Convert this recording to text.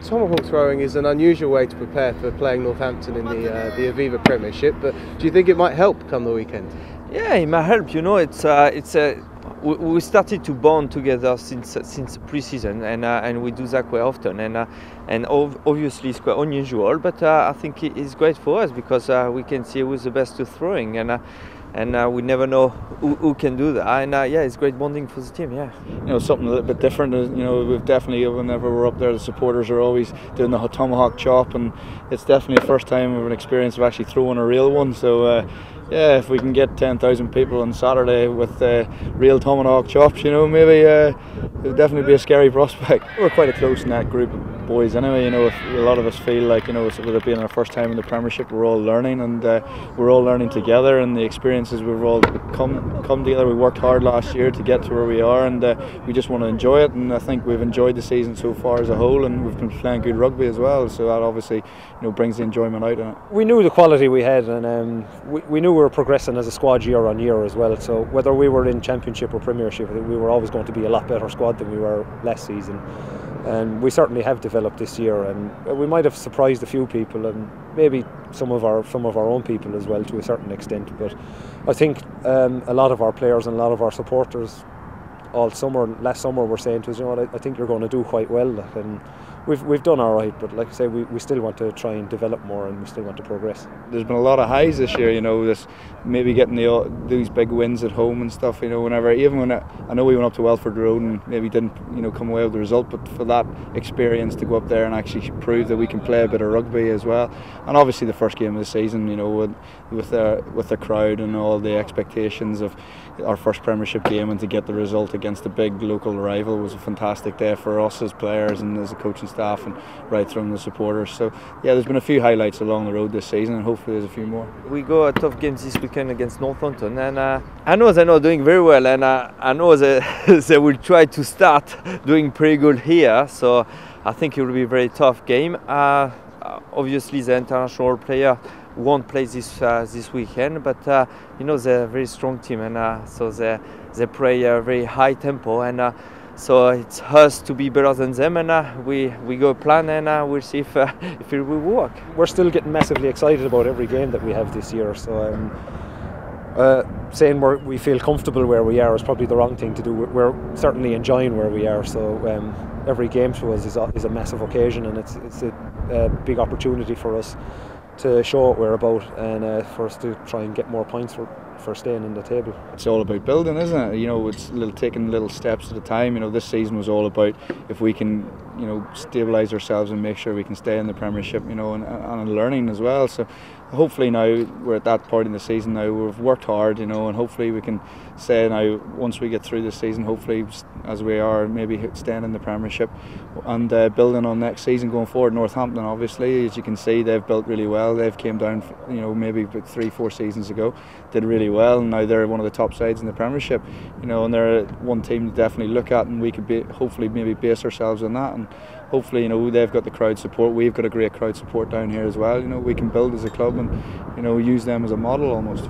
Tomahawk throwing is an unusual way to prepare for playing Northampton in the Aviva Premiership, but do you think it might help come the weekend? Yeah, it might help. You know, we started to bond together since pre-season, and we do that quite often, and obviously it's quite unusual, but I think it's great for us because we can see who's the best to throwing, and we never know who can do that, and yeah, it's great bonding for the team. Yeah, you know, something a little bit different. You know, we've definitely, whenever we're up there, the supporters are always doing the tomahawk chop, and it's definitely the first time we've an experience of actually throwing a real one. So yeah, if we can get 10,000 people on Saturday with real tomahawk chops, you know, maybe it'll definitely be a scary prospect. We're quite a close-knit group of boys anyway. You know, if a lot of us feel like, you know, with it being our first time in the Premiership, we're all learning, and we're all learning together, and the experiences we've all come together. We worked hard last year to get to where we are, and we just want to enjoy it, and I think we've enjoyed the season so far as a whole, and we've been playing good rugby as well, so that obviously, you know, brings the enjoyment out in it. We knew the quality we had, and we knew we were progressing as a squad year on year as well, so whether we were in Championship or Premiership, I think we were always going to be a lot better squad than we were last season, and we certainly have developed this year, and we might have surprised a few people, and maybe some of our own people as well to a certain extent, but I think a lot of our players and a lot of our supporters last summer were saying to us, you know what, I think you're going to do quite well, and we've done all right, but like I say, we still want to try and develop more, and we still want to progress. There's been a lot of highs this year, you know, this maybe getting these big wins at home and stuff, you know, even when I know we went up to Welford Road and maybe didn't, you know, come away with the result, but for that experience to go up there and actually prove that we can play a bit of rugby as well, and obviously the first game of the season, you know, with the crowd and all the expectations of our first Premiership game, and to get the result against a big local rival was a fantastic day for us as players and as a coaching staff, and right through the supporters. So yeah, there's been a few highlights along the road this season, and hopefully there's a few more. We go a tough games this weekend against Northampton, and I know they're not doing very well, and I know they will try to start doing pretty good here, so I think it will be a very tough game. Obviously the international player won't play this weekend, but you know, they're a very strong team, and so they play a very high tempo, and so it's us to be better than them, and we go plan, and we'll see if it will work. We're still getting massively excited about every game that we have this year, so saying we feel comfortable where we are is probably the wrong thing to do. We're certainly enjoying where we are, so every game to us is a massive occasion, and it's a big opportunity for us to show what we're about, and for us to try and get more points for staying in the table. It's all about building, isn't it? You know, it's taking little steps at a time. You know, this season was all about if we can, you know, stabilise ourselves and make sure we can stay in the Premiership, you know, and learning as well. So hopefully now we're at that point in the season now. We've worked hard, you know, and hopefully we can say now, once we get through this season, hopefully as we are, maybe staying in the Premiership and building on next season going forward. Northampton, obviously, as you can see, they've built really well. They've came down, you know, maybe 3-4 seasons ago, did really well, and now they're one of the top sides in the Premiership, you know, and they're one team to definitely look at, and we could hopefully maybe base ourselves on that, and hopefully, you know, they've got the crowd support. We've got a great crowd support down here as well. You know, we can build as a club and, you know, use them as a model almost.